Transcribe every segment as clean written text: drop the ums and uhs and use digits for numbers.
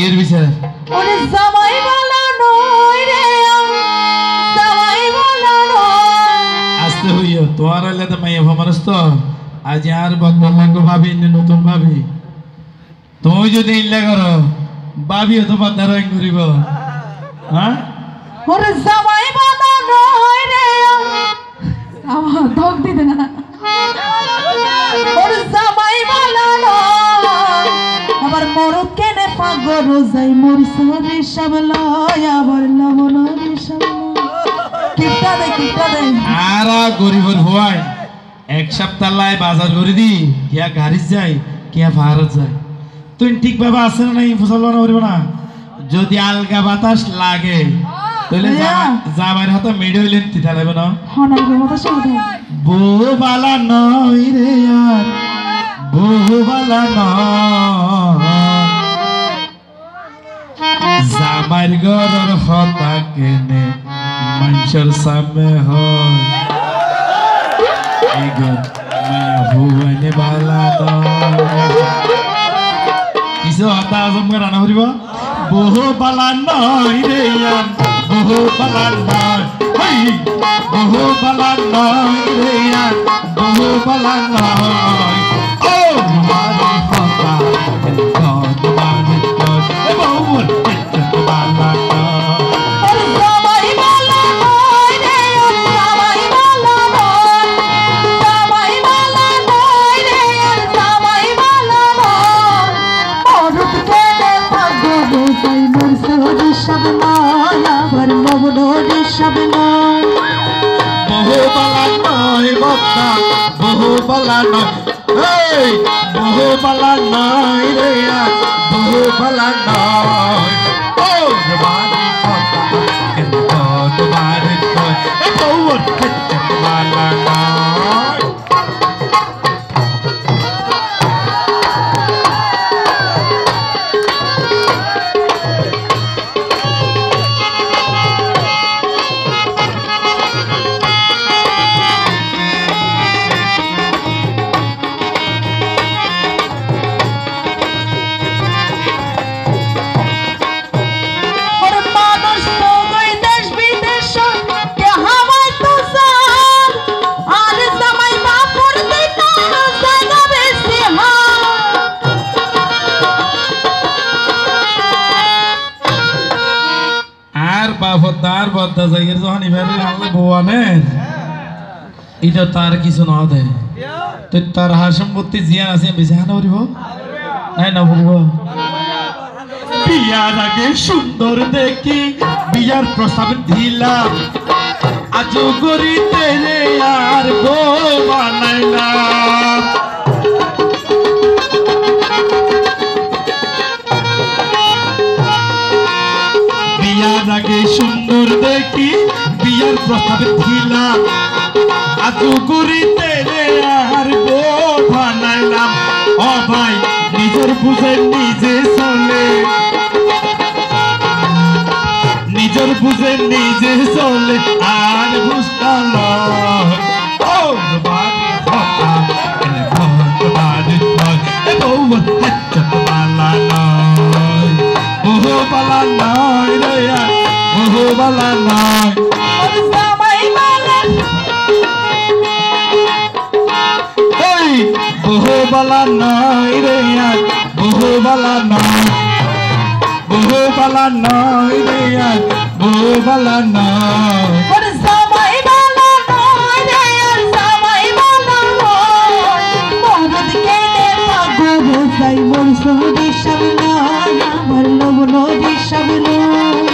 এর বিচার ওরে জামাই বলা নয় রে জামাই বলা নয় আস্তে হইও তোমার হইলে তো মাইয়া মানুষ তো আজ আর বদলাঙ্গ ভাবি নতুন ভাবি তুমি যদি ইল্লা করো ভাবিও তো বদলা রং করিব হ্যাঁ ওরে জামাই বলা নয় রে আমার দম দিতে না ওরে জামাই বলা নয় আবার মরদ কেনে পাগল যাই মরিস রে সাবলয় আবার লবণ রে সাবলয় কিপটা দে আর গরিবর হওয়ায় এক সপ্তাহ লাই বাজার করে দি কিয়া গাড়ি যায় কিয়া ভারত যায় তুই ঠিকভাবে আসে না নাই ফসল করিব না যদি আলগা বাতাস লাগে তাহলে জামাইয়ের হাতে মেডে হইলেন তিতা লাগবে না হনার মতো শুনতে বউ বালা নয় রে আর বউ বালা নয় জামাইর ঘরের হতা কেনে মানুষের সামনে হয় এই ঘর মায়া ভুবনে বালা নয় কিছু হতা আজম রান্না করিব বহু বালা নয় রে আর বহু বালা নয় বহু বালা নয় রে আর বহু বালা নয় ও মারি হতা তোমার বহু বালা নয় জামাই বলা নয় রে জামাই বলা নয় জামাই বলা নয় রে জামাই বলা নয় মরদ কেনে পাগল যাই মরিস রে সাবলয় আবার লবণ রে সাবলয় বহু বালা নয় বক্তা বহু বালা নয় বহু বালা নয় রে আর বহু বালা নয় ও বাড়ি কথা কিন্তু তোমার বহু বালা নয় তার বদ্দা জায়গার যখন এবারে আনলে ভগবানের এটা তার কিছু না দেয় তো তার হার সম্পত্তি জিয়ান আছে বেশি হানা করিব নাই না বলব বিয়ার আগে সুন্দর দেখি বিয়ার প্রস্তাব দিলাম আজও করিতে রে আর গো বানাইলাম বিয়ার আগে সুন্দর দেখি বিয়ার প্রস্তাব দিলাম আজও করিতে রে আর গো বানাইলাম ও ভাই নিজের বুঝে নিজে চলে নিজের বুঝে নিজে চলে আর বুঝতাম ও বাড়ি কথা বাড়ি বউ বালা নয় বহু বালা নয় রে বহু বালা নয় বহু বালা নয় রে বহু বালা নয় বহু বালা নয় রে বহু বালা নয় জামাই বলা নয় রে জামাই বলা নয় মরদ কেনে পাগল যাই মরিস রে সাবলয় আবার লবণ রে সাবলয়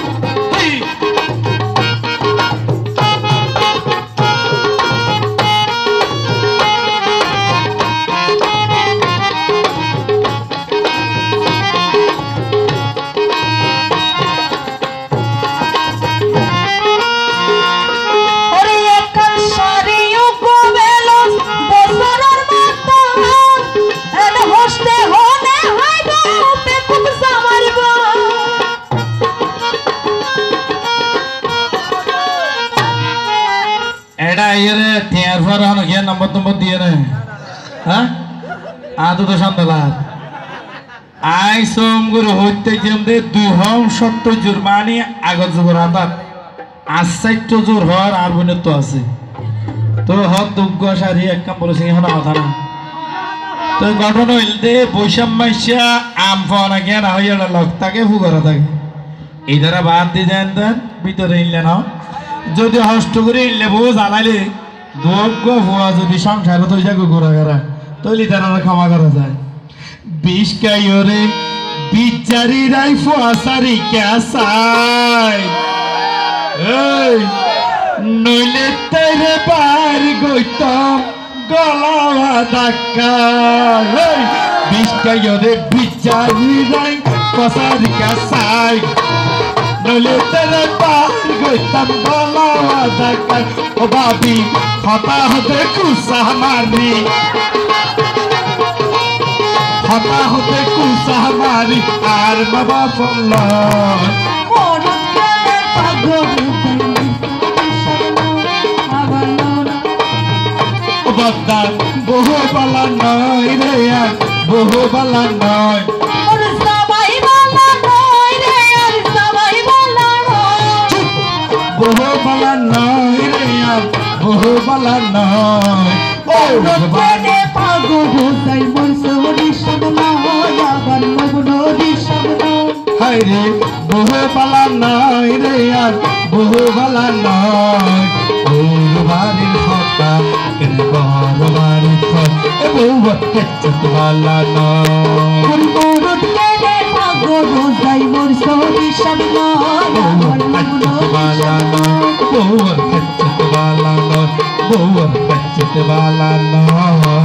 নম্বর দিয়ে নে হ্যাঁ আদৌ তো সন্দেহ আই সোমগুর হইতে যেমদে 270 জুরমানি আগত জোর আতাত আসাইট জোর হর আর বনে তো আছে তো হদ দুগ্গ সারি এক কাম বলেছে এখন কথা না তো ঘটনা হইল দে বৈশাম মাইসা আম পাওয়া গিয়া না হইয়া লক তাকে ফুকরা থাকে এই দ্বারা বাদ দিয়ে দেন দেন ভিতরে ইনলে না যদি হষ্ট করে ইনলে বউ জ্বালাইলে দুগ্গ ভুয়া যদি সংসারে তো যাগো ঘোরা ঘোরা তৈলি তারা ক্ষমা করা যায় বিষ কাইরে বিচারি রাই ফুয়াশারি ক্যাসাই এই নইলে তেরে বার গইতাম গলাওয়া ধাক্কা এই বিষ কাইরে বিচারি রাই ফুয়াশারি ক্যাসাই নইলে তেরে বার গইতাম গলাওয়া ধাক্কা ও বাবি হতা হতে কুসা মারি হতা হতে কুসা মারি আর বাবা ফল বদ্দা বহু বালা নয় রে আর বহু বালা নয় বহু বালা নয় রে আর বহু বালা নয় হায় রে বহু বালা নয় রে আর বহু বালা নয় বাড়ির হতা কেন বাড়ির বহু কেচত বালা নয় বহু কেচত বালা নয়